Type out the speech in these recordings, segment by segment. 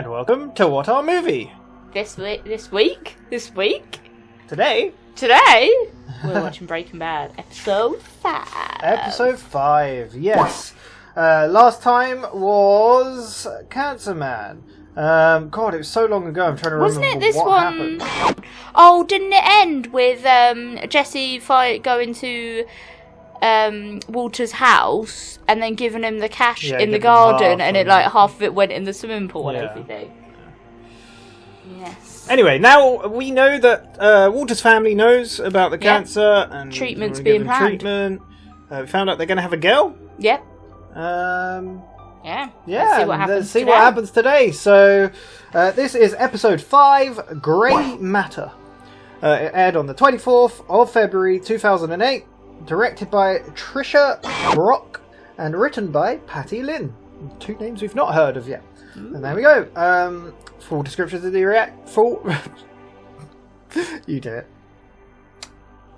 And welcome to WhatAreMovie. This week? Today, We're watching Breaking Bad, episode 5. Episode 5, yes. Last time was Cancer Man. God, it was so long ago, I'm trying to remember Wasn't it this what one? happened. Oh, didn't it end with Jesse going to Walter's house and then giving him the cash in the garden, and it half of it went in the swimming pool and everything? Yes. Anyway, now we know that Walter's family knows about the cancer and treatment's being planned. Treatment. We found out they're going to have a girl. Yep. Yeah. Let's see what happens today. So, this is episode 5, Grey Matter. It aired on the 24th of February 2008, directed by Tricia Brock, and written by Patty Lynn. 2 names we've not heard of yet. Ooh. And there we go. Full descriptions of the You do it.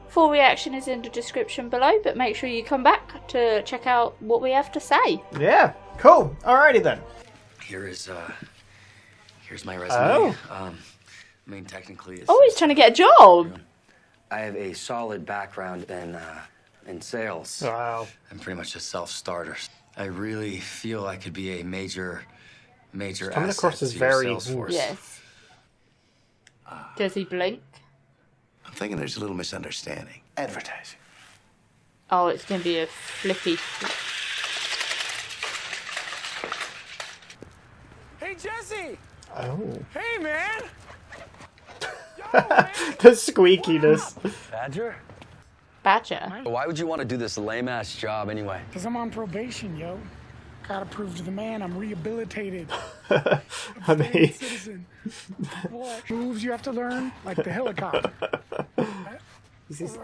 Full reaction is in the description below, but make sure you come back to check out what we have to say. Yeah, cool. Alrighty then. Here's my resume. I mean, technically, it's... Oh, he's trying to get a job. I have a solid background in sales. Wow. I'm pretty much a self-starter. I really feel I could be a major coming asset across as to your very sales force. Yes. Does he blink? I'm thinking there's a little misunderstanding. Advertising. Oh, it's going to be a flippy. Hey, Jesse! Oh. Hey, man! The squeakiness. Badger? Why would you want to do this lame-ass job anyway? Because I'm on probation, yo. Gotta prove to the man I'm rehabilitated. I mean... Citizen. What moves you have to learn? Like the helicopter. Is this...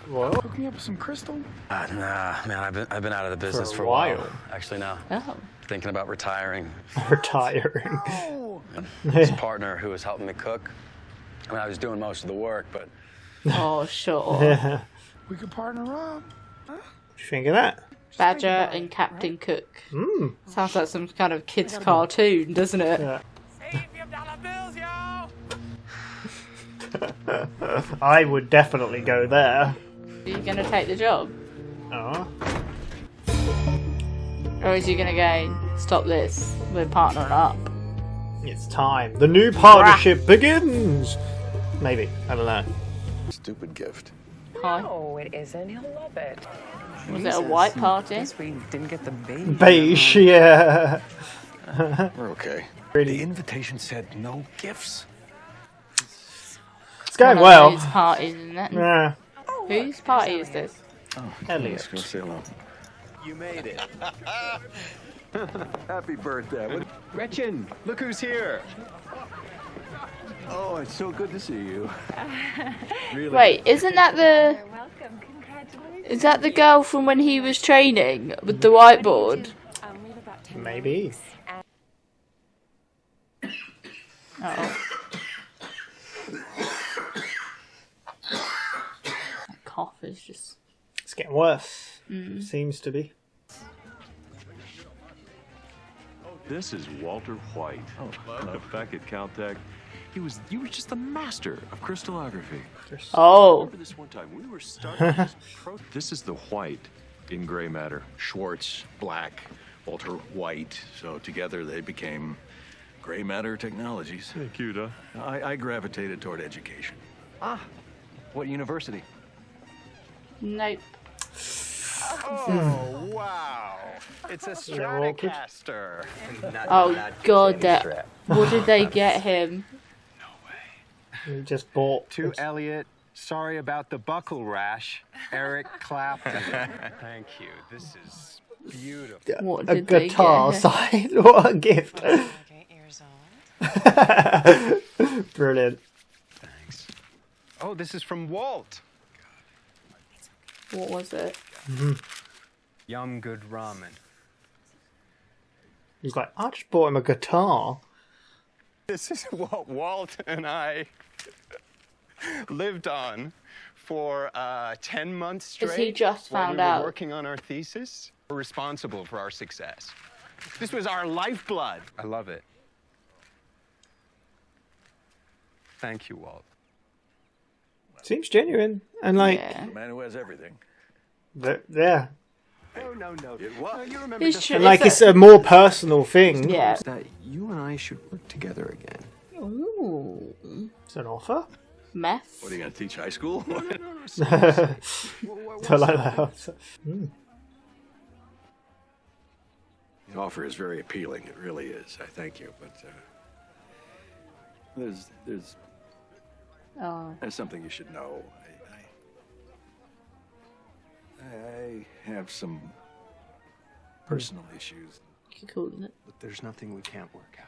Whoa. Hook me up with some crystal? Nah, man, I've been out of the business for a while. Actually, now. Oh. Thinking about retiring. Retiring. Oh. His partner who was helping me cook. I mean, I was doing most of the work, but... Oh, sure. Yeah. We could partner up. Huh? What do you think of that? Badger and Captain Cook. Mm. Sounds like some kind of kids' cartoon, doesn't it? Yeah. Save your dollar bills, yo! I would definitely go there. Are you going to take the job? Oh. Or is he going to go, stop this, we're partnering up? It's time. The new partnership begins! Maybe. I don't know. Stupid gift. Hi. No, it isn't. He'll love it. Was it a white party? Guess we didn't get the baby. Beige, yeah. We're okay. Really. The invitation said no gifts. It's going One of well. those parties, isn't it? Yeah. Whose party is this? Elliot. Let's go say hello. You made it. Happy birthday. Gretchen, look who's here. Oh, it's so good to see you. Really? Wait, isn't that the... You're welcome. Congratulations. Is that the girl from when he was training with the whiteboard? Leave about 10 Maybe. Oh. That cough is just... It's getting worse. Seems to be. This is Walter White. Back at Caltech, you were just the master of crystallography. Oh. Remember this one time we were starting this is the White in gray matter. Schwartz, Black, Walter White. So together they became Gray Matter Technologies. Hey, cute, huh? I gravitated toward education. What university? Nope. Oh, wow. It's a Stratocaster. Oh god, what did they get him? We just bought... To Elliot, sorry about the buckle rash. Eric Clapton. Thank you. This is beautiful. What a did they guitar get? sign. What a gift. 8 years old. Brilliant. Thanks. Oh, this is from Walt. What was it? Yum good ramen. He's like, I just bought him a guitar. This is what Walt and I lived on for 10 months straight. Has he just while found we were out? working on our thesis. We're responsible for our success. This was our lifeblood. I love it. Thank you, Walt. Seems genuine. And like, Yeah. The man who has everything. yeah. No. It was. You remember It's just true. And like, it's a more personal thing. Yeah. that you and I should work together again. Ooh. It's an offer. Meth. What are you going to teach high school? I like that. The offer is very appealing. It really is. I thank you, but there's Oh. something you should know. I have some personal issues. You calling it? But there's nothing we can't work out.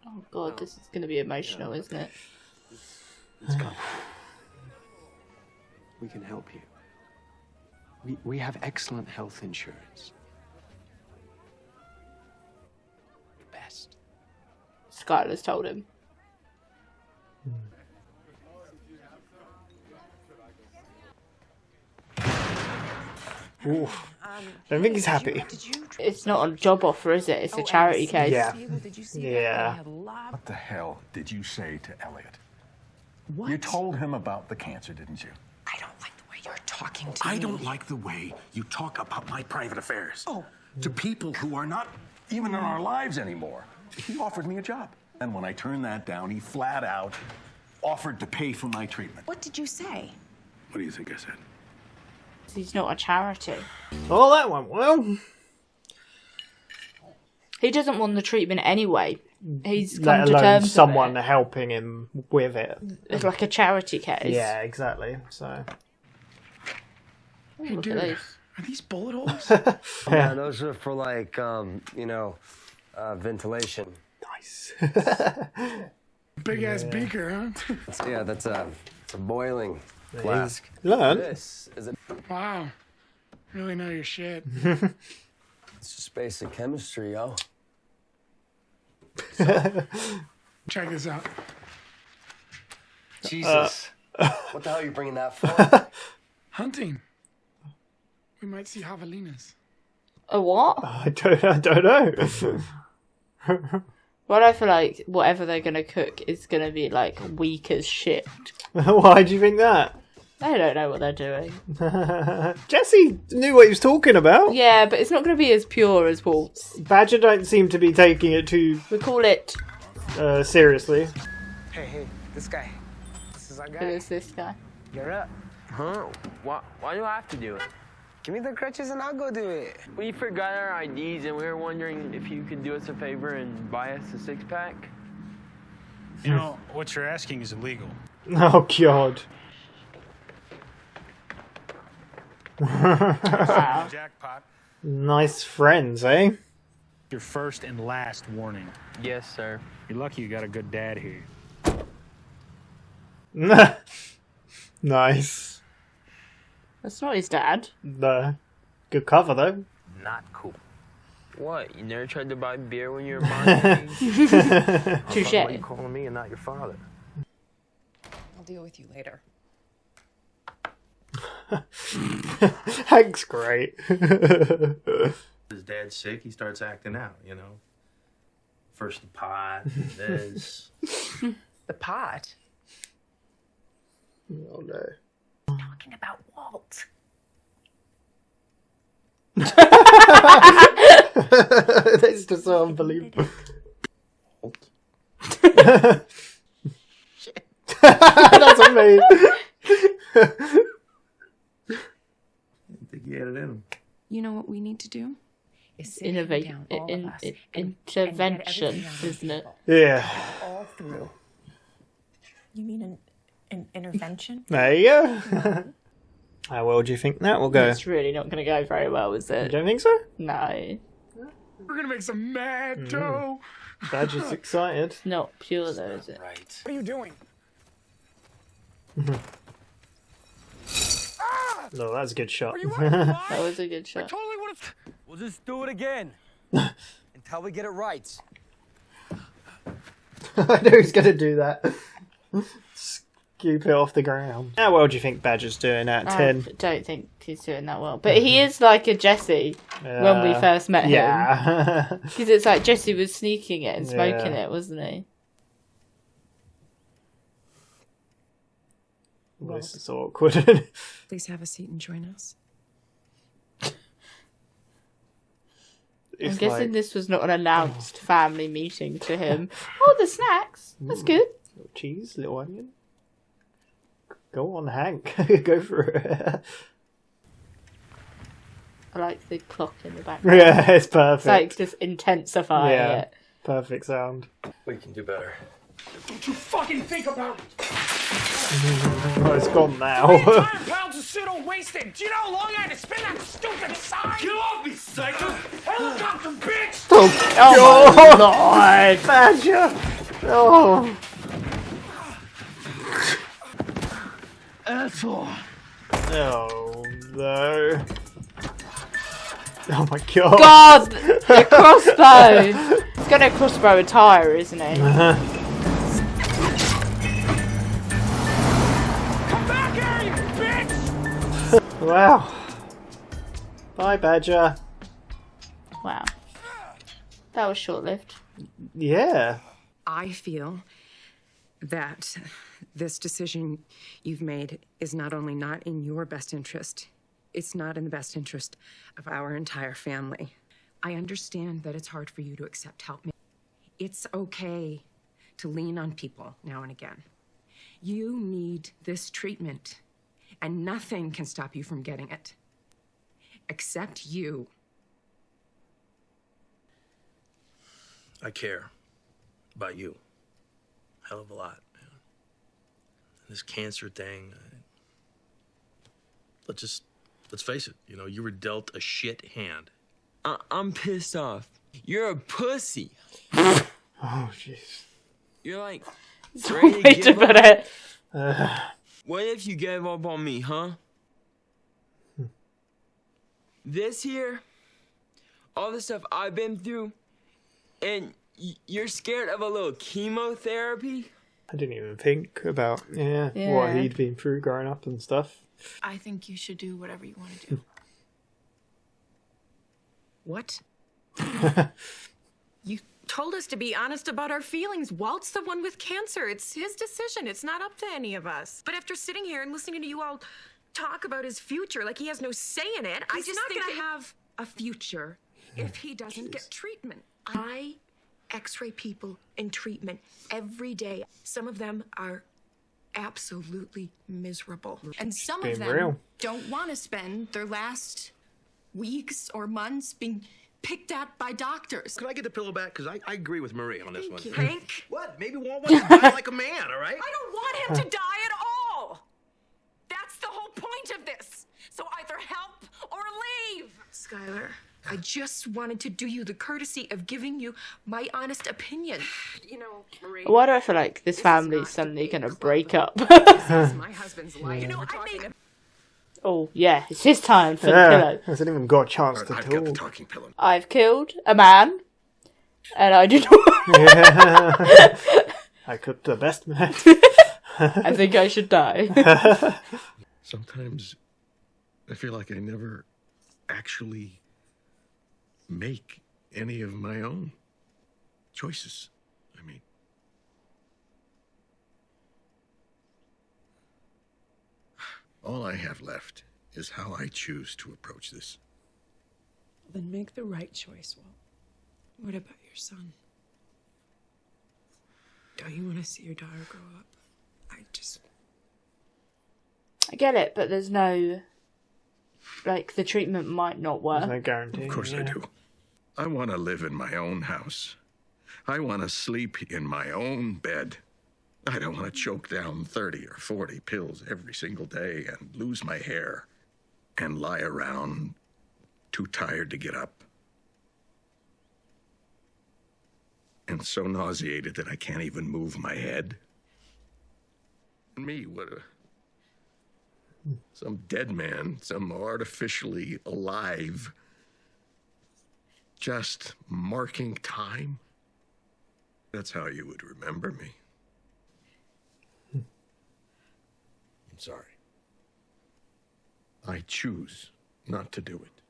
Oh god, this is going to be emotional, isn't it? It's coming. We can help you. We have excellent health insurance. Best. Skylar's told him. Ooh. I don't think he's happy. It's not a job offer, is it? It's a charity case. Yeah. Did you see Yeah. They had a lot. What the hell did you say to Elliot? What? You told him about the cancer, didn't you? I don't like the way you're talking to me. I don't like the way you talk about my private affairs. To people who are not Even in our lives anymore. He offered me a job. And when I turned that down, he flat out offered to pay for my treatment. What did you say? What do you think I said? He's not a charity. Oh, that went well. He doesn't want the treatment anyway. He's come Let to alone terms someone with helping him with it. it. It's like a charity case. Yeah, exactly. So. Ooh, look at these. Are these bullet holes? Yeah, those are for like, ventilation. Nice. Big ass beaker, huh? Yeah, that's a boiling flask. Learn. This is a, Wow. Really know your shit. it's just basic chemistry, yo. Check this out. Jesus. What the hell are you bringing that for? Hunting. We might see javelinas. A what? I don't know. Well, I feel like whatever they're going to cook is going to be like weak as shit. Why do you think that? They don't know what they're doing. Jesse knew what he was talking about. Yeah, but it's not going to be as pure as Walt's. Badger don't seem to be taking it too We call it... seriously. Hey, this guy. This is our Who guy. is this guy? You're up. Huh? Why do I have to do it? Give me the crutches and I'll go do it. We forgot our IDs and we were wondering if you could do us a favor and buy us a six-pack. You know, what you're asking is illegal. Oh, God. Wow. Jackpot. Nice friends, eh? Your first and last warning. Yes, sir. You're lucky you got a good dad here. Nice. That's not his dad. No. Good cover, though. Not cool. What? You never tried to buy beer when you were my age? Touche. Why are you calling me and not your father? I'll deal with you later. Hank's great. His dad's sick, he starts acting out, you know. First the pot, this. The pot? Oh, no. Talking about Walt. That's just so unbelievable. That's amazing. I think he had it in him. You know what we need to do? Is sit Innovate. down, all of us, and Intervention, get everything isn't it? Yeah. all through. You mean an intervention? There you go. How well do you think that will go? It's really not going to go very well, is You it? don't think so? No. We're gonna make some mad dough. Badger's excited. It's not pure though, is it? Right. What are you doing? No, that's a good shot. That was a good shot. Totally would have. We'll just do it again. Until we get it right. I knew he was going to do that. keep it off the ground. How well do you think Badger's doing out of 10? I don't think he's doing that well. But he is like a Jesse when we first met him. Yeah. Because it's like Jesse was sneaking it and smoking it, wasn't he? Well, this is awkward. Please have a seat and join us. I'm guessing this was not an announced family meeting to him. Oh, the snacks. That's good. Little cheese, little onion. Go on, Hank. Go for it. I like the clock in the background. Yeah, it's perfect. It's like just intensifying it. Perfect sound. We can do better. Don't you fucking think about it. Oh, it's gone now. 3 entire pounds of pseudo wasted. Do you know how long I had to spin that stupid sign? Get off me, psycho! Helicopter, bitch! Oh my God! Badger! Oh. Asshole! Oh no. Oh my God. God! The crossbow! He's gonna crossbow a tyre, isn't he? Wow. Bye, Badger. Wow. That was short-lived. Yeah. I feel that this decision you've made is not only not in your best interest, it's not in the best interest of our entire family. I understand that it's hard for you to accept help. It's okay to lean on people now and again. You need this treatment, and nothing can stop you from getting it. Except you. I care about you. Hell of a lot, man. This cancer thing. Let's face it. You know, you were dealt a shit hand. I'm pissed off. You're a pussy. Oh, jeez. You're like ready to give up. What if you gave up on me, huh? This here, all the stuff I've been through, and you're scared of a little chemotherapy? I didn't even think about, what he'd been through growing up and stuff. I think you should do whatever you want to do. What? You told us to be honest about our feelings. Walt's the one with cancer. It's his decision. It's not up to any of us. But after sitting here and listening to you all talk about his future like he has no say in it, I just think gonna have a future if he doesn't get treatment. I x-ray people in treatment every day. Some of them are absolutely miserable. And some of them don't want to spend their last weeks or months being picked at by doctors. Could I get the pillow back? Because I agree with Marie on this one. Hank? What? Maybe Walt wants to die like a man, all right? I don't want him to die at all! That's the whole point of this. So either help or leave. Skylar, I just wanted to do you the courtesy of giving you my honest opinion. You know, Marie. Why do I feel like this family's suddenly gonna break up? This is my husband's life. You know, Oh, yeah, it's his time for the Yeah, pillow. hasn't even got a chance to I've got the talk. talking pillow. I've killed a man, and I do not. Yeah. I cooked the best man. I think I should die. Sometimes I feel like I never actually make any of my own choices. I mean, all I have left is how I choose to approach this. Then make the right choice, Walt. What about your son? Don't you want to see your daughter grow up? I get it, but there's no... Like, the treatment might not work. There's no guarantee. Of course I do. I want to live in my own house. I want to sleep in my own bed. I don't want to choke down 30 or 40 pills every single day and lose my hair and lie around too tired to get up. And so nauseated that I can't even move my head. Me, some dead man, some artificially alive, just marking time. That's how you would remember me. sorry. I choose not to do it.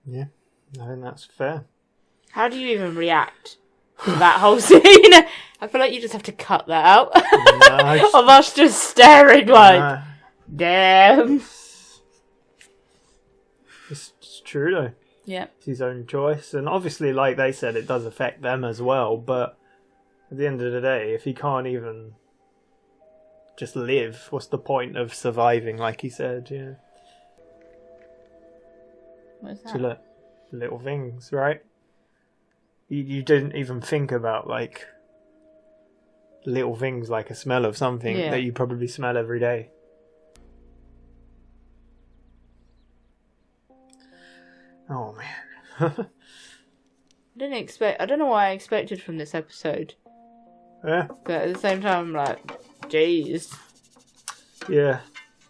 Yeah, I think that's fair. How do you even react to that whole scene? I feel like you just have to cut that out. Of us just staring like, damn. It's true though. Yeah. It's his own choice. And obviously, like they said, it does affect them as well. But at the end of the day, if he can't even just live, what's the point of surviving, like he said? Yeah. What's that? So look, little things, right? You didn't even think about, like, little things like a smell of something that you probably smell every day. Oh, man. I don't know what I expected from this episode. Yeah. But at the same time, I'm like, jeez. Yeah.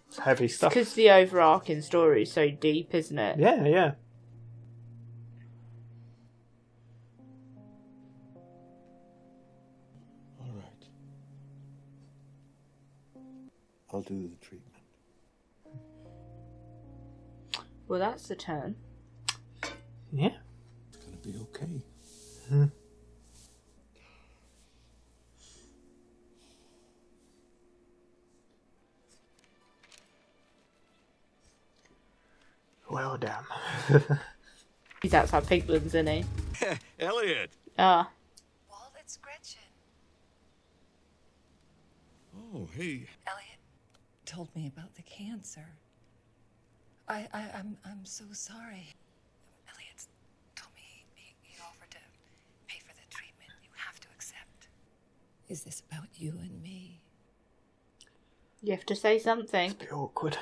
It's heavy stuff. Because the overarching story is so deep, isn't it? Yeah, yeah. All right. I'll do the treatment. Well, that's the turn. Yeah. It's going to be okay. Hmm. Well done. He's outside Piglands, isn't he? Elliot. Ah. Walt, it's Gretchen. Oh, hey. Elliot told me about the cancer. I'm so sorry. Elliot told me he offered to pay for the treatment. You have to accept. Is this about you and me? You have to say something. It's a bit awkward.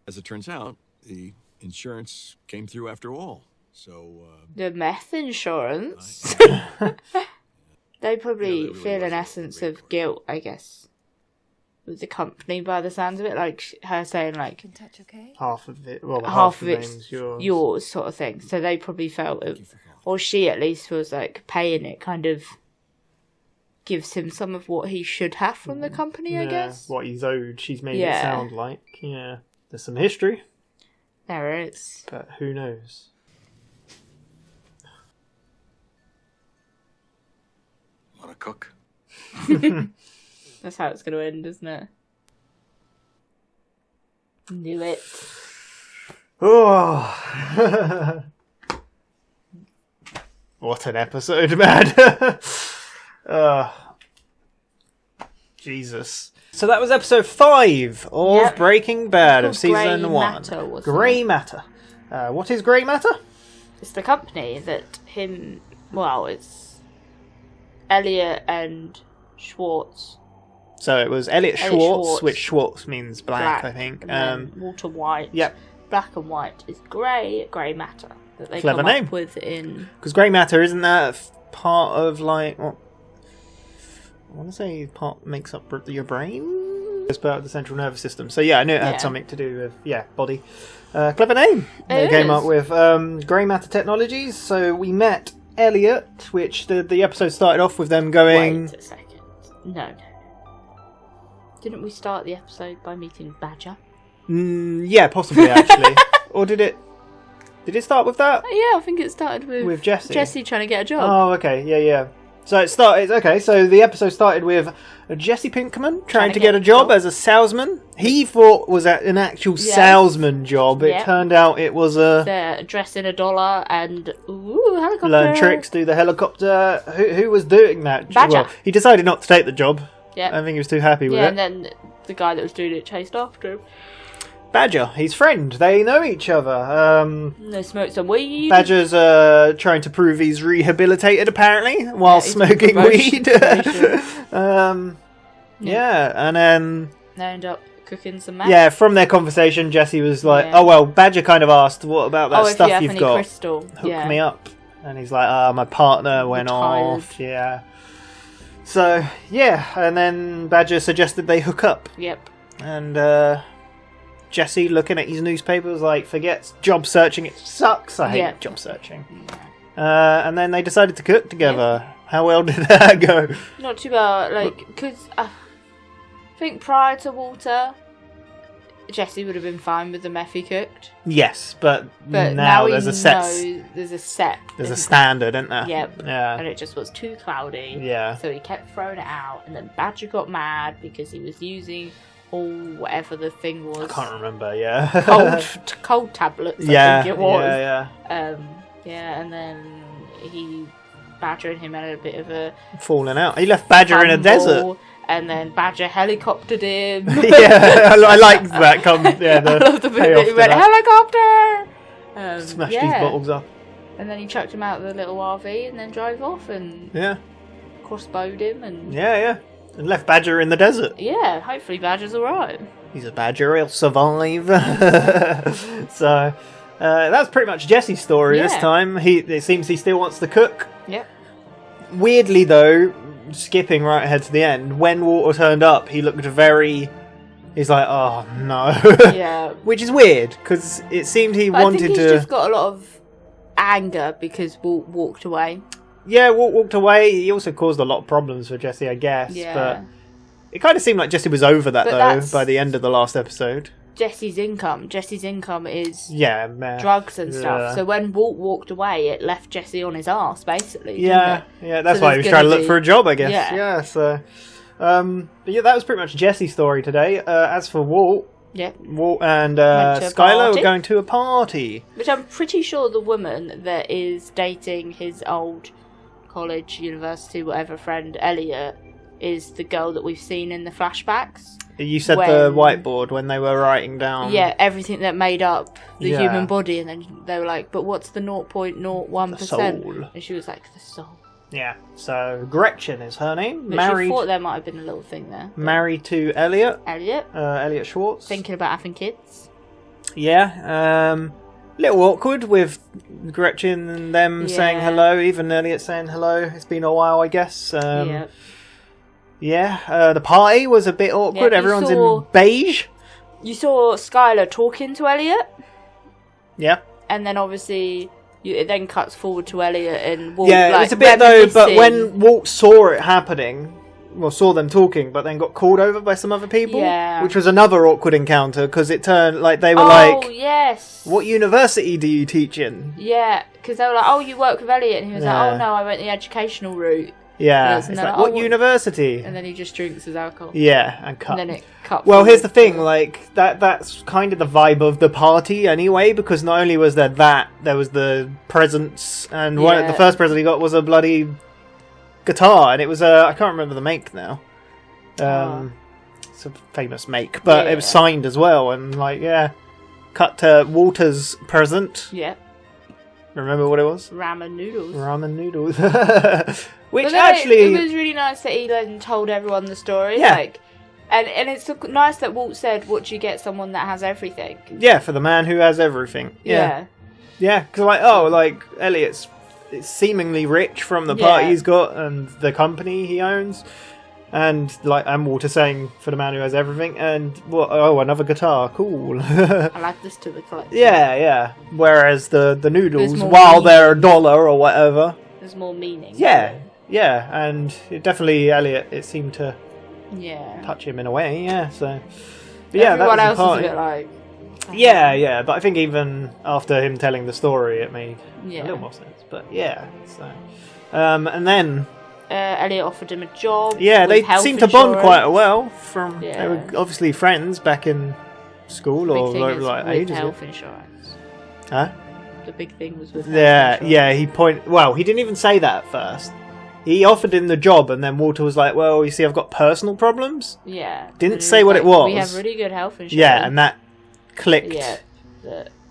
As it turns out, the insurance came through after all. So, The meth insurance. They probably feel an essence of guilt, I guess, with the company by the sounds of it. Like her saying, like, Can touch okay? half of it, well, half of the it's name's yours. yours, sort of thing. So they probably felt it, or she at least feels like paying it kind of gives him some of what he should have from the company, I guess. What he's owed, she's made it sound like. Yeah. There's some history. There is. But who knows? Want to cook? That's how it's going to end, isn't it? Knew it. Oh. What an episode, man. Jesus. So that was episode 5 of Breaking Bad of season 1. Grey Matter. What is Grey Matter? It's the company that it's Elliot and Schwartz. So it was Elliot Schwartz, which Schwartz means black, I think. And then Walter White. Yep. Black and white is grey Matter. That they Clever come name. up with in... Because Grey Matter, isn't that part of, like, what? I want to say part makes up your brain? It's part of the central nervous system. So yeah, I knew it had something to do with, body. Clever name. They came up with Grey Matter Technologies. So we met Elliot, which the episode started off with them going... Wait a second. No. Didn't we start the episode by meeting Badger? Yeah, possibly, actually. Or did it... Did it start with that? Yeah, I think it started with Jesse. Jesse trying to get a job. Oh, okay. Yeah. So it started. Okay, so the episode started with Jesse Pinkman trying to get a job as a salesman. He thought was an actual salesman job. It turned out it was They're dressing $1 and helicopter. Learn tricks, do the helicopter. Who was doing that? Badger. Well, he decided not to take the job. Yeah. I think he was too happy with it. Yeah, and then the guy that was doing it chased after him. Badger, his friend. They know each other. They smoke some weed. Badger's trying to prove he's rehabilitated, apparently, while smoking weed. And then... They end up cooking some meth. Yeah, from their conversation, Jesse was like, oh, well, Badger kind of asked, what about that stuff you've got? Crystal. Hook me up. And he's like, my partner went off. Yeah. So, yeah, and then Badger suggested they hook up. Yep. And, Jesse, looking at his newspaper, was like, forget job searching, it sucks. I hate job searching. And then they decided to cook together. How well did that go? Not too bad, like, because think prior to Walter, Jesse would have been fine with the meth he cooked. Yes, but now there's a set. There's a set. There's a standard, isn't there? Yep. Yeah. And it just was too cloudy. Yeah. So he kept throwing it out, and then Badger got mad because he was using all whatever the thing was. I can't remember. Yeah. cold tablets. Yeah. I think it was. Yeah. Yeah, and then Badger and him had a bit of a falling out. He left Badger in a desert. And then Badger helicoptered him. Yeah, I liked that. I love the bit that he went, helicopter! Smashed these bottles up. And then he chucked him out of the little RV and then drove off and crossbowed him. And and left Badger in the desert. Yeah, hopefully Badger's alright. He's a badger, he'll survive. So, that's pretty much Jesse's story this time. It seems he still wants to cook. Yep. Weirdly though, skipping right ahead to the end, when Walter turned up, he looked he's like, oh no. Yeah. Which is weird, because it seemed he wanted I think to... he's just got a lot of anger because Walt walked away. Yeah, Walt walked away. He also caused a lot of problems for Jesse, I guess. Yeah. But it kind of seemed like Jesse was over that, though, by the end of the last episode. Jesse's income is drugs and stuff. So when Walt walked away, it left Jesse on his arse, basically. Yeah, that's why he was trying to look for a job, I guess. Yeah, so... but yeah, that was pretty much Jesse's story today. As for Walt... Walt and Skylar were going to a party. Which I'm pretty sure the woman that is dating his old college, university, whatever friend, Elliot, is the girl that we've seen in the flashbacks. You said the whiteboard when they were writing down... Yeah, everything that made up the human body, and then they were like, but what's the 0.01%? The soul. And she was like, the soul. Yeah, so Gretchen is her name. But she thought there might have been a little thing there. Married to Elliot. Elliot Schwartz. Thinking about having kids. Yeah, little awkward with Gretchen and them saying hello, even Elliot saying hello. It's been a while, I guess. The party was a bit awkward. Everyone's in beige. You saw Skylar talking to Elliot. Yeah. And then obviously... it then cuts forward to Elliot and Walt. Yeah, it's a bit though, but when Walt saw it happening, saw them talking, but then got called over by some other people, which was another awkward encounter, because it turned, they were like, yes. What university do you teach in? Yeah, because they were like, oh, you work with Elliot, and he was like, oh no, I went the educational route. Yeah, it's like, what university? And then he just drinks his alcohol. Yeah, and cut. And then it cut. Well, here's the thing, that's kind of the vibe of the party anyway, because not only was there was the presents, and the first present he got was a bloody guitar, and it was I can't remember the make now. It's a famous make, but it was signed as well, and cut to Walter's present. Yeah. Remember what it was? Ramen noodles. Which actually... It was really nice that he then told everyone the story. Yeah. And it's nice that Walt said, what do you get someone that has everything? Yeah, for the man who has everything. Yeah. Yeah, because Elliot's seemingly rich from the party he's got and the company he owns. And Walter saying for the man who has everything, and another guitar, cool. I like this to the collection. Yeah. Whereas the noodles, while they're $1 or whatever, there's more meaning. Yeah, and Elliot, it seemed to touch him in a way. Yeah, so everyone that was else is a bit like. Yeah, but I think even after him telling the story, it made a little more sense. But so, and then. Elliot offered him a job. Yeah, they seemed to bond quite well. They were obviously friends back in school or ages ago. Health insurance. Huh? The big thing was with health insurance. He didn't even say that at first. He offered him the job, and then Walter was like, "Well, you see, I've got personal problems." Yeah. Didn't say what it was. We have really good health insurance. Yeah, and that clicked. Yeah.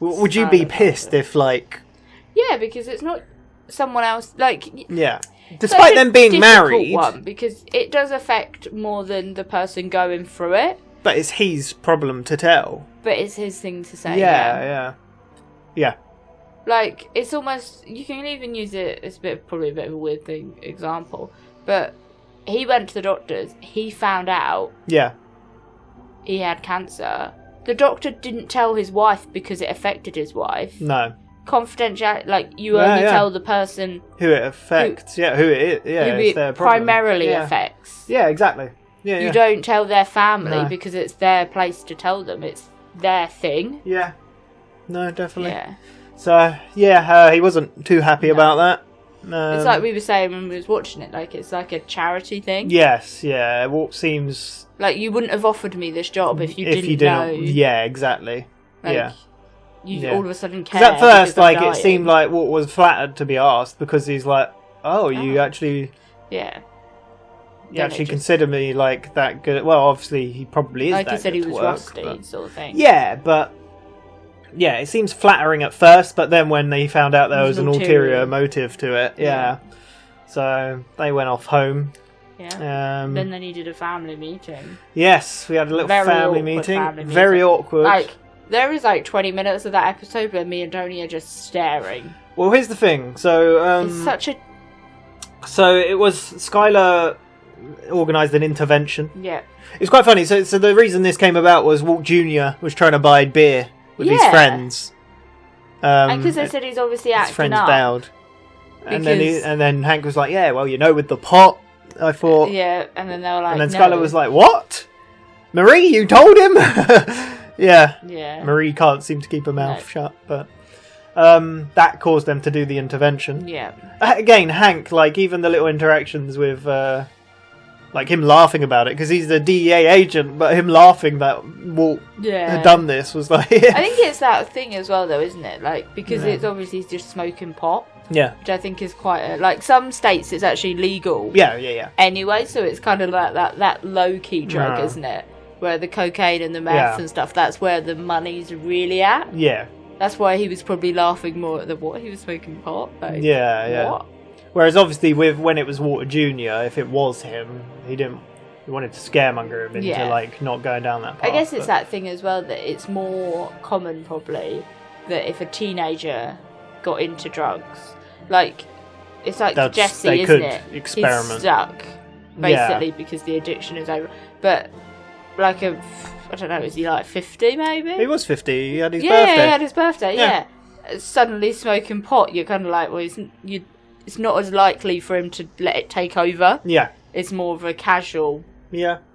Would you be pissed if Yeah, because it's not someone else. Yeah. Despite them being married, because it does affect more than the person going through it. But it's his problem to tell. But it's his thing to say. Yeah. It's almost, you can even use it. It's probably a bit of a weird example, but he went to the doctors. He found out. Yeah. He had cancer. The doctor didn't tell his wife because it affected his wife. No. Confidential, you only tell the person who it affects. Who it is. Yeah, who it primarily affects. Yeah, exactly. You don't tell their family because it's their place to tell them. It's their thing. Yeah. No, definitely. Yeah. So, he wasn't too happy about that. It's like we were saying when we was watching it, like it's like a charity thing. Yes, yeah. What seems... Like, you wouldn't have offered me this job if you didn't know. Yeah, exactly. Like, you all of a sudden care. Because at first, like, it seemed like Walt was flattered to be asked, because he's like, you actually... Yeah. You actually consider me, like, that good... Well, obviously, he probably is like that he said, good he was to work, rusty, but... sort of thing. Yeah, but... Yeah, it seems flattering at first, but then when they found out there was an ulterior motive to it, so they went off home. Yeah. Then they needed a family meeting. Yes, we had a little family meeting. Very awkward. Like, there is like 20 minutes of that episode where me and Tony are just staring. Well, here's the thing. So, it's such a... So it was Skylar organised an intervention. Yeah. It's quite funny. So the reason this came about was Walt Jr. was trying to buy beer with his friends. And because they said he's obviously acting his friends up. bowed. And then Hank was like, yeah, well, with the pot, I thought. Yeah, and then they were like, and then no. Skylar was like, what? Marie, you told him? Yeah. Marie can't seem to keep her mouth shut, but that caused them to do the intervention. Yeah. Again, Hank, like, even the little interactions with, like, him laughing about it, because he's the DEA agent, but him laughing that Walt had done this was like... I think it's that thing as well, though, isn't it? Like, because it's obviously just smoking pot. Yeah. Which I think is quite a... Like, some states it's actually legal. Yeah. Anyway, so it's kind of like that low-key drug, isn't it? Where the cocaine and the meth and stuff, that's where the money's really at. Yeah. That's why he was probably laughing more at the what? He was smoking pot? Like, yeah. What? Whereas obviously when it was Walter Jr., if it was him, he wanted to scaremonger him into like not going down that path. I guess it's that thing as well that it's more common probably that if a teenager got into drugs, like it's like Jesse, isn't it? Experiment. He's stuck basically because the addiction is over. But like I don't know, is he like 50 maybe? He was 50. He had his birthday. Yeah, he had his birthday. Yeah. Suddenly smoking pot, you're kind of like, well, it's not as likely for him to let it take over. Yeah. It's more of a casual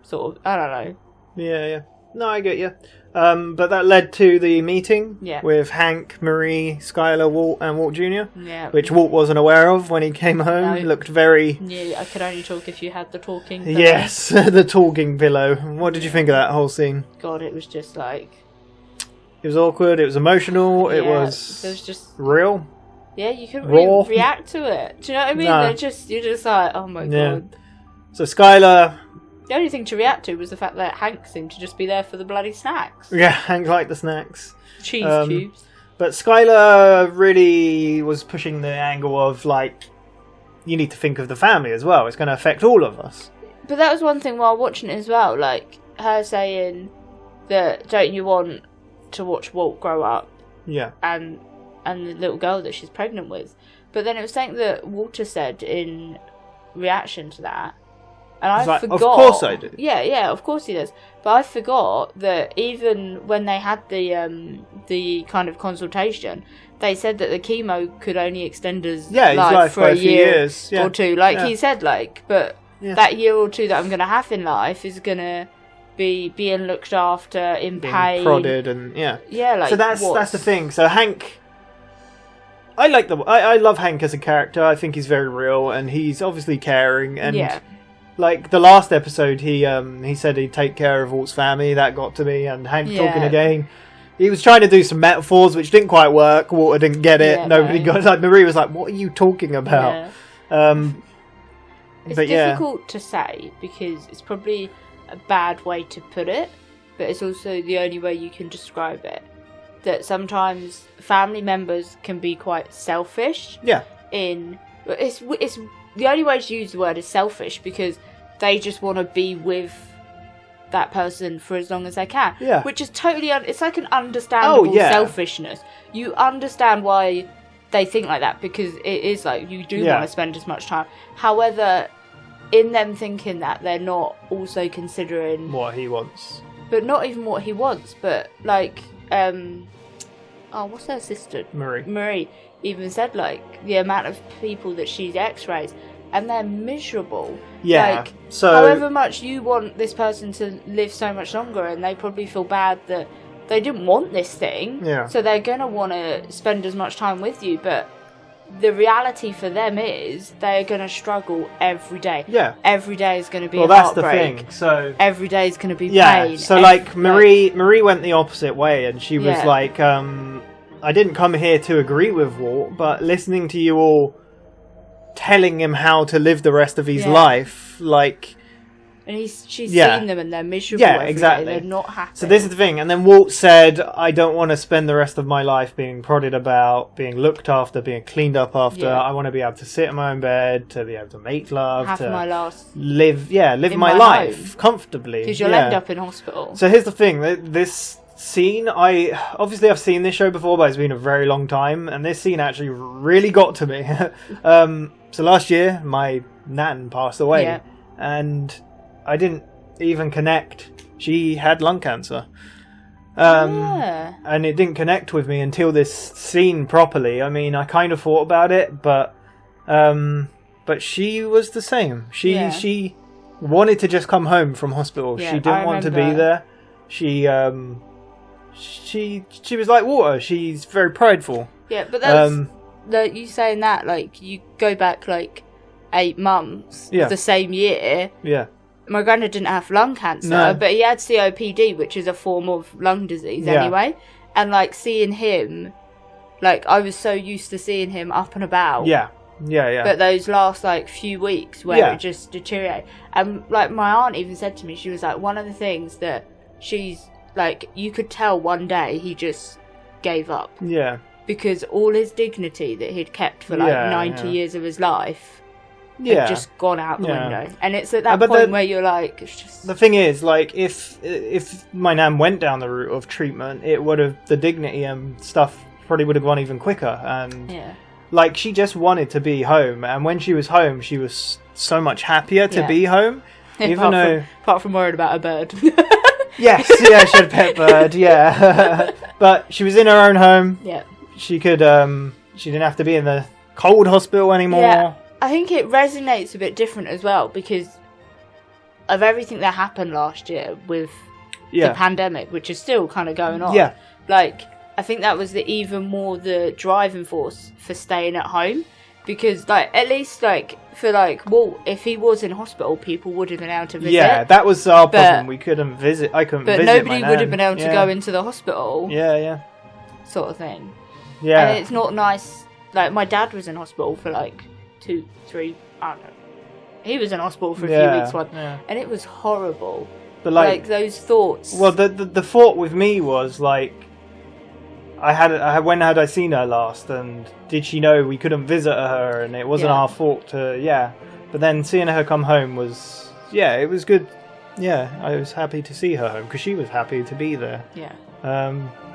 sort of, I don't know. Yeah. No, I get you. But that led to the meeting with Hank, Marie, Skylar, Walt, and Walt Jr. Yeah. Which Walt wasn't aware of when he came home. No. He looked very... Yeah, I could only talk if you had the talking pillow. Yes, the talking pillow. What did you think of that whole scene? God, it was just like... It was awkward, it was emotional, it was just real. Yeah, you couldn't really react to it. Do you know what I mean? No. You're just like, oh my god. So Skylar... The only thing to react to was the fact that Hank seemed to just be there for the bloody snacks. Yeah, Hank liked the snacks. Cheese cubes. But Skylar really was pushing the angle of, like, you need to think of the family as well. It's going to affect all of us. But that was one thing while watching it as well. Like, her saying that, don't you want to watch Walt grow up? Yeah. And the little girl that she's pregnant with. But then it was something that Walter said in reaction to that. And I forgot. Of course I do. Yeah, of course he does. But I forgot that even when they had the kind of consultation, they said that the chemo could only extend his life for a year or two. Like he said, but that year or two that I'm going to have in life is going to be being looked after, in being pain, prodded, and like so that's the thing. So Hank. I love Hank as a character. I think he's very real, and he's obviously caring, and like the last episode, he said he'd take care of Walt's family. That got to me, and Hank talking again. He was trying to do some metaphors, which didn't quite work. Walter didn't get it. Yeah, Nobody got it. Like Marie was like, "What are you talking about?" It's difficult to say because it's probably a bad way to put it, but it's also the only way you can describe it. That sometimes family members can be quite selfish. Yeah. It's the only way to use the word is selfish because they just want to be with that person for as long as they can. Yeah. Which is totally it's like an understandable selfishness. You understand why they think like that because it is like you do want to spend as much time. However, in them thinking that, they're not also considering what he wants. But not even what he wants, but like what's her sister? Marie. Marie even said like the amount of people that she x-rays and they're miserable. Yeah. Like, so however much you want this person to live so much longer, and they probably feel bad that they didn't want this thing. Yeah. So they're gonna want to spend as much time with you, but the reality for them is they're gonna struggle every day. Yeah. Every day is gonna be well, a that's the heartbreak. thing. So every day is gonna be yeah. pain. So like Marie went the opposite way, and she was Yeah. like, I didn't come here to agree with Walt, but listening to you all telling him how to live the rest of his Yeah. life, like. And she's Yeah. seen them and they're miserable. Yeah, every day. exactly. They're not happy. So this is the thing. And then Walt said, I don't want to spend the rest of my life being prodded about, being looked after, being cleaned up after. Yeah. I want to be able to sit in my own bed, to be able to make love, Have to my last live in my my life home. comfortably. Because you'll yeah. end up in hospital. So here's the thing. This scene, I've seen this show before, but it's been a very long time. And this scene actually really got to me. So last year, my nan passed away. Yeah. And I didn't even connect. She had lung cancer. And it didn't connect with me until this scene properly. I mean, I kind of thought about it, but she was the same. She wanted to just come home from hospital. Yeah, She didn't want to be there. She was like Water. She's very prideful. Yeah, but that's like you saying that, like you go back like 8 months Yeah. of the same year. Yeah. My granddad didn't have lung cancer, No. but he had COPD, which is a form of lung disease Yeah. anyway. And like seeing him, like I was so used to seeing him up and about. Yeah. But those last like few weeks where Yeah. it just deteriorated. And like my aunt even said to me, she was like, one of the things that she's like, you could tell one day he just gave up. Yeah. Because all his dignity that he'd kept for like Yeah, 90 yeah. years of his life Yeah. had just gone out the Yeah. window. And it's at that But point then- where you're like, it's just... The thing is, like, if my nan went down the route of treatment, it would have, the dignity and stuff probably would have gone even quicker. And Yeah. like, she just wanted to be home, and when she was home, she was so much happier to Yeah. be home, even though. Apart from worried about a bird. Yes, yeah, she had a pet bird, yeah, but she was in her own home. Yeah. She could, she didn't have to be in the cold hospital anymore. Yeah. I think it resonates a bit different as well because of everything that happened last year with Yeah. the pandemic, which is still kind of going on. Yeah. Like, I think that was even more the driving force for staying at home because, like, at least, like, for, like, Walt, if he was in hospital, people would have been able to visit. Yeah, that was our But- problem. We couldn't visit. I couldn't But visit nobody my would have nan. been able to Yeah. go into the hospital. Yeah, yeah. Sort of thing. Yeah. And it's not nice. Like, my dad was in hospital for, like, 2, 3, I don't know. He was in hospital for a few Yeah, weeks once, yeah. and it was horrible. But, like, those thoughts. Well, the thought with me was like, when had I seen her last, and did she know we couldn't visit her, and it wasn't Yeah. our fault to, yeah. But then seeing her come home was, yeah, it was good. Yeah, I was happy to see her home because she was happy to be there. Yeah.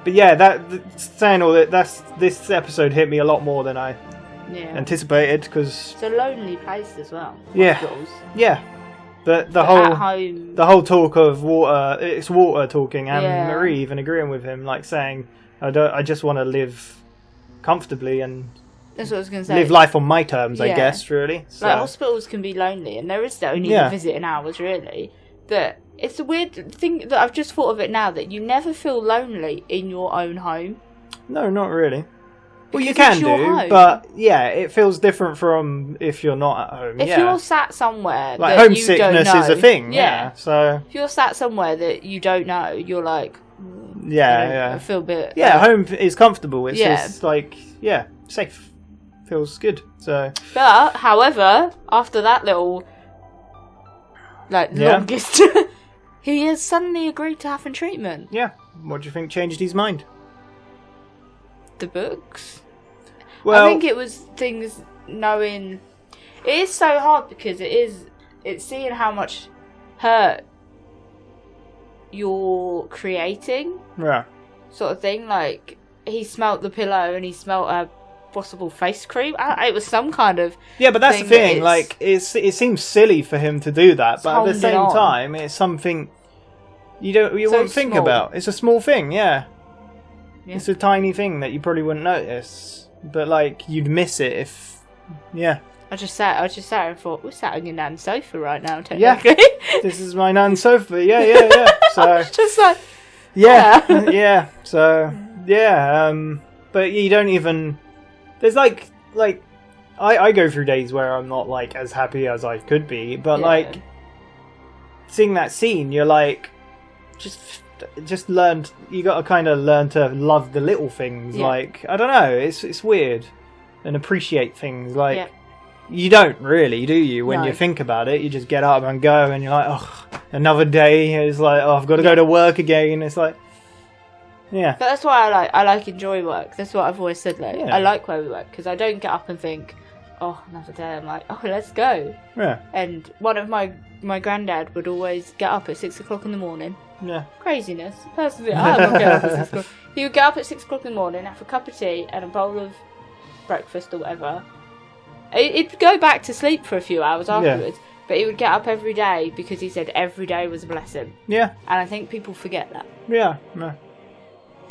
But yeah, saying all that, this episode hit me a lot more than I Yeah. anticipated because It's a lonely place as well. Yeah. Hospitals. yeah. But the At whole home. the whole talk of Water, it's Water talking, and Yeah. Marie even agreeing with him, like saying, I just want to live comfortably and That's what I was going to say. live life on my terms, I Yeah. guess, really. So, Like, hospitals can be lonely, and there is only Yeah. the visiting hours, really. But it's a weird thing that I've just thought of it now, that you never feel lonely in your own home. no, not really. Well, you Because can it's your do, home. but yeah, it feels different from if you're not at home. If yeah. you're sat somewhere Like, that you don't homesickness know, is a thing, yeah, so... If you're sat somewhere that you don't know, you're like, Yeah, you know, yeah. I feel a bit... Yeah, home is comfortable. It's Yeah. just like, yeah, safe. Feels good. So But, however, after that little, like, Yeah. longest, he has suddenly agreed to having treatment. yeah, what do you think changed his mind? The books. Well, I think it was things knowing. It is so hard because it's seeing how much hurt you're creating, yeah, sort of thing. Like, he smelt the pillow and he smelt a possible face cream. It was some kind of yeah, but that's the that thing. it's- Like, it seems silly for him to do that, but at the holding same on. time, it's something you So won't think small. about. It's a small thing, yeah. Yeah. It's a tiny thing that you probably wouldn't notice, but like you'd miss it if, yeah. I just sat and thought, we're sat on your nan's sofa right now, technically. Yeah, this is my nan's sofa. Yeah. So I was just like, yeah. So but you don't even. There's like I go through days where I'm not like as happy as I could be, but like seeing that scene, you're like, just learned. You got to kind of learn to love the little things. Yeah. Like I don't know, it's weird, and appreciate things like. Yeah. You don't really, do you? When you think about it, you just get up and go, and you're like, oh, another day. It's like, oh, I've got to go to work again. It's like, yeah. But that's why I like enjoy work. That's what I've always said. Like, I like where we work because I don't get up and think, oh, another day. I'm like, oh, let's go. Yeah. And one of my granddad would always get up at 6 o'clock in the morning. Yeah. Craziness. Personally, I'm not getting up at 6 o'clock. He would get up at 6 o'clock in the morning, have a cup of tea and a bowl of breakfast or whatever. He'd go back to sleep for a few hours afterwards, but he would get up every day because he said every day was a blessing. Yeah. And I think people forget that. Yeah, no.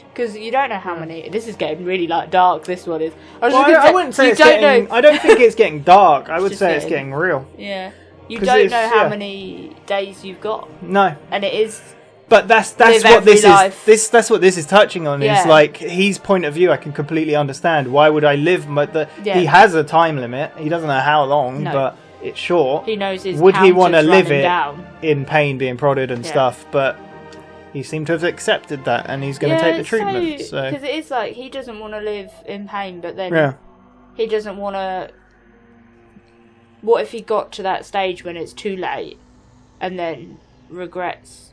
Because you don't know how many... This is getting really, like, dark, this one is. I wouldn't say it's getting... I don't think it's getting dark. I would say it's getting real. Yeah. You don't know how many days you've got. No. And it is... But that's what this is. That's what this is touching on. Is like his point of view. I can completely understand. Why would I live? But he has a time limit. He doesn't know how long, but it's short. He knows his. Would he want to live it down. in pain, being prodded and stuff? But he seemed to have accepted that, and he's going to take the treatment. Because it is like he doesn't want to live in pain, but then he doesn't want to. What if he got to that stage when it's too late, and then regrets?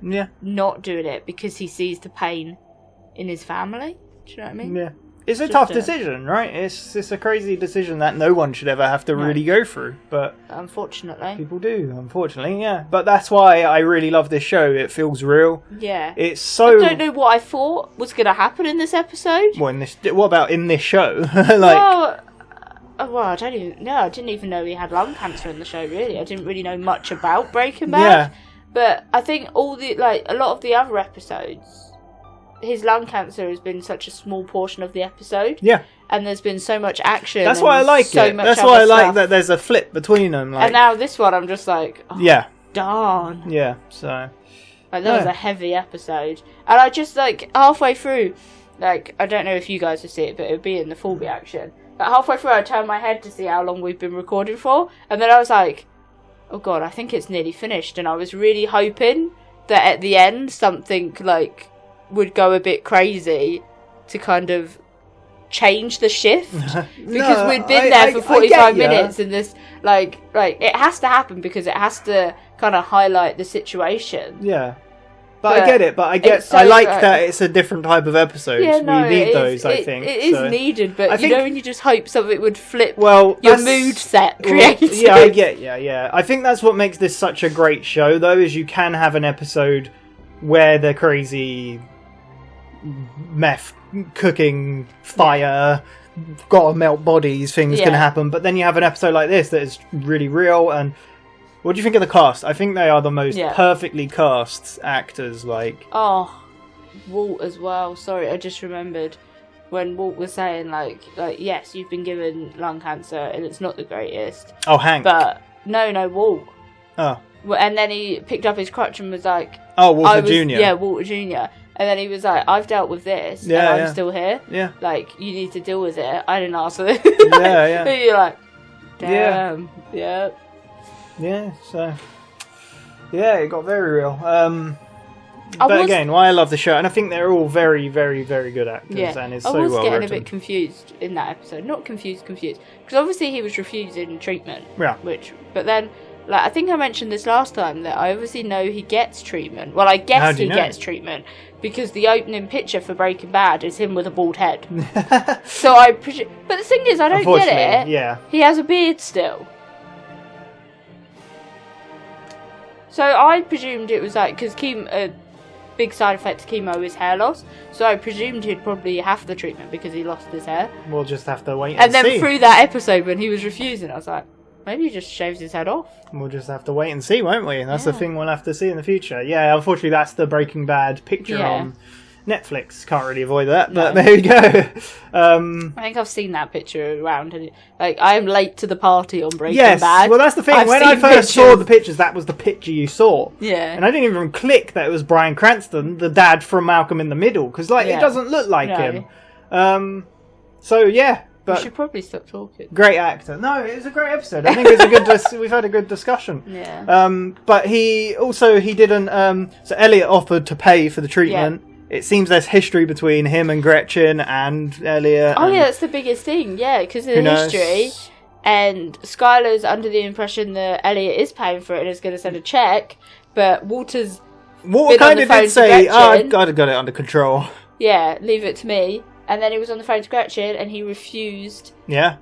Not doing it because he sees the pain in his family. Do you know what I mean? Yeah. It's a tough decision, right? It's a crazy decision that no one should ever have to really go through. But unfortunately, people do. Unfortunately, yeah. But that's why I really love this show. It feels real. Yeah. It's so. I don't know what I thought was going to happen in this episode. What about in this show? Well, I don't even know. I didn't even know he had lung cancer in the show. Really, I didn't really know much about Breaking Bad. Yeah. But I think a lot of the other episodes, his lung cancer has been such a small portion of the episode. Yeah. And there's been so much action. That's why I like it. That's why I like that there's a flip between them. Like, and now this one, I'm just like, oh, darn. Yeah, so. Like, that was a heavy episode. And I just, like, halfway through, like, I don't know if you guys will see it, but it would be in the full reaction. But halfway through, I turned my head to see how long we've been recording for. And then I was like, oh god, I think it's nearly finished, and I was really hoping that at the end something like would go a bit crazy to kind of change the shift because we'd been there for 45 minutes and this like it has to happen because it has to kind of highlight the situation. Yeah. But I get it, I like that it's a different type of episode. Yeah, no, we need those, I think. It is needed, but when you just hope something would flip your mood set created. Yeah, I get yeah. I think that's what makes this such a great show, though, is you can have an episode where the crazy meth, cooking, fire, gotta melt bodies, things can happen, but then you have an episode like this that is really real. And what do you think of the cast? I think they are the most perfectly cast actors. Like, oh, Walt as well. Sorry, I just remembered when Walt was saying like yes, you've been given lung cancer and it's not the greatest. Oh, Hank. But no, Walt. Oh. And then he picked up his crutch and was like, oh, Walter Jr. Yeah, Walter Jr. And then he was like, I've dealt with this and I'm still here. Yeah. Like, you need to deal with it. I didn't ask for it. Yeah. And you're like, damn. Yeah. Yeah, so it got very real. But again, why I love the show, and I think they're all very, very, very good actors, and it's so well written. I was getting a bit confused in that episode. Not confused, because obviously he was refusing treatment. Yeah. But then, like, I think I mentioned this last time that I obviously know he gets treatment. Well, I guess he gets treatment because the opening picture for Breaking Bad is him with a bald head. So I presume. But the thing is, I don't get it. Yeah. He has a beard still. So I presumed it was like, because a big side effect to chemo is hair loss, so I presumed he'd probably have the treatment because he lost his hair. We'll just have to wait and see. And then through that episode when he was refusing, I was like, maybe he just shaves his head off. We'll just have to wait and see, won't we? That's the thing we'll have to see in the future. Yeah, unfortunately that's the Breaking Bad picture on Netflix. Can't really avoid that, but there we go. I think I've seen that picture around, and I am late to the party on Breaking Yes, Bad. well that's the thing. I've when I seen first saw the pictures, that was the picture you saw. Yeah. And I didn't even click that it was Bryan Cranston, the dad from Malcolm in the Middle, because it doesn't look like him. So yeah, but we should probably stop talking. Great actor. No, it was a great episode. I think it was a good. We've had a good discussion. Yeah. But he didn't. So Elliot offered to pay for the treatment. It seems there's history between him and Gretchen and Elliot. Oh yeah, that's the biggest thing. Yeah, because of the history. And Skylar's under the impression that Elliot is paying for it and is going to send a check, but Walter kind of did say, I've got it under control. Yeah, leave it to me. And then he was on the phone to Gretchen and he refused the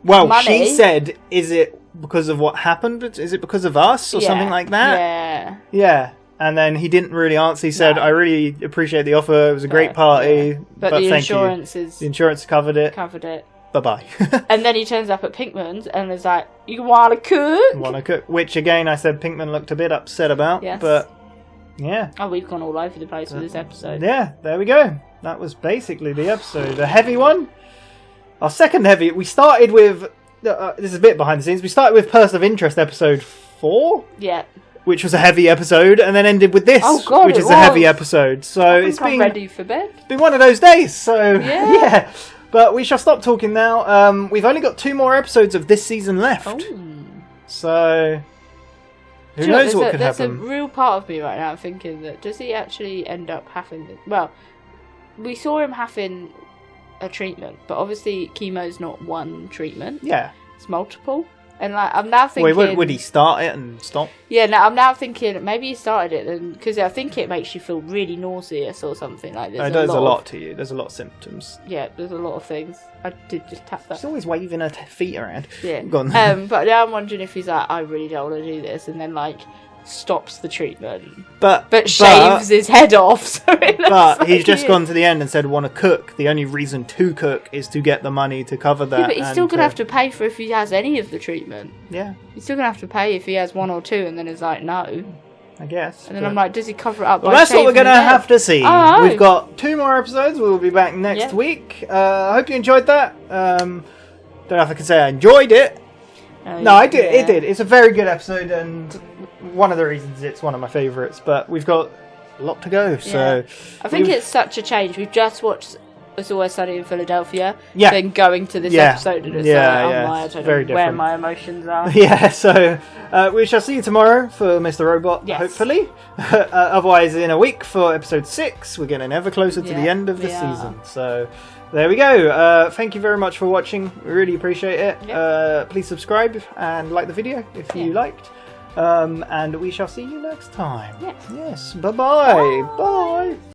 money. She said, is it because of what happened? Is it because of us or something like that? Yeah. Yeah. And then he didn't really answer. He said, I really appreciate the offer. It was a great party. But the thank insurance you. The insurance covered it. Bye-bye. And then he turns up at Pinkman's and is like, you want to cook? Which, again, I said Pinkman looked a bit upset about. Yes. But, yeah. Oh, we've gone all over the place with this episode. Yeah, there we go. That was basically the episode. A heavy one. Our second heavy. We started with... this is a bit behind the scenes. We started with Person of Interest episode 4. Yeah. Which was a heavy episode, and then ended with this, which is a heavy episode. So it's been ready for bed. It's been one of those days. So yeah. But we shall stop talking now. We've only got 2 more episodes of this season left. So who knows what could happen? There's a real part of me right now thinking that does he actually end up having? Well, we saw him having a treatment, but obviously chemo's not one treatment. Yeah, it's multiple. And I'm now thinking... Wait, would he start it and stop? Yeah, no, I'm now thinking maybe he started it because I think it makes you feel really nauseous or something like this. It does a lot to you. There's a lot of symptoms. Yeah, there's a lot of things. I did just tap that. She's always waving her feet around. Yeah. Go on. But now I'm wondering if he's like, I really don't want to do this, and then stops the treatment. But shaves his head off. So but he's just gone to the end and said, want to cook. The only reason to cook is to get the money to cover that. Yeah, but he's still going to have to pay for if he has any of the treatment. Yeah. He's still going to have to pay if he has 1 or 2 and then is like, no. I guess. And then I'm like, does he cover it up by that's what we're going to have to see. Oh. We've got 2 more episodes. We'll be back next week. I hope you enjoyed that. Don't know if I can say I enjoyed it. No, I did. It did. It's a very good episode, and one of the reasons it's one of my favourites. But we've got a lot to go, so I think it's such a change. We've just watched It's Always Sunny in Philadelphia. Yeah. Then going to this episode, and it's I don't very know where different. my emotions are. Yeah. So we shall see you tomorrow for Mr. Robot. Yes. Hopefully. Otherwise, in a week for episode 6, we're getting ever closer to the end of the season. So. There we go. Thank you very much for watching. We really appreciate it. Yep. Please subscribe and like the video if you liked. And we shall see you next time. Yes. Yes. Bye-bye. Bye.